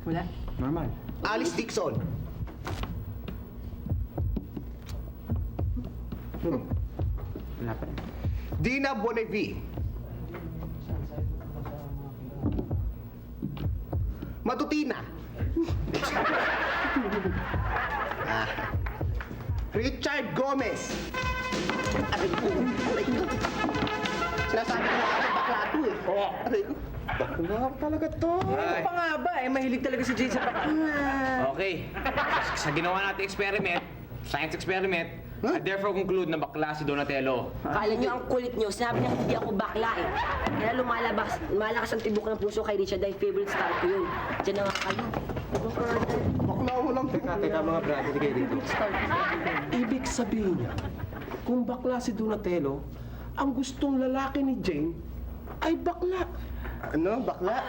Wala. Normal. Alice Dixon. Wala pa rin. Dina Bonnevie. Matutina. Richard Gomez. Aray ko. Sinasabi ko nga ako, bakla to eh. Aray ko. Bakla talaga to. Ano pa nga ba? Mahilig talaga si Jane sa bakla. Okay. Sa ginawa natin experiment, science experiment, I therefore conclude na bakla si Donatello. Akala nyo ang kulit nyo, sinabi niya hindi ako bakla eh. Kaya lumalakas ang tibok ng puso kay Richard dahil favorite star ko yun. Diyan na nga kayo. Bakla mo lang. Teka mga brother, kayo dito. Ibig sabihin niya, kung bakla si Donatello, ang gustong lalaki ni Jane ay bakla. Ano? Bakla?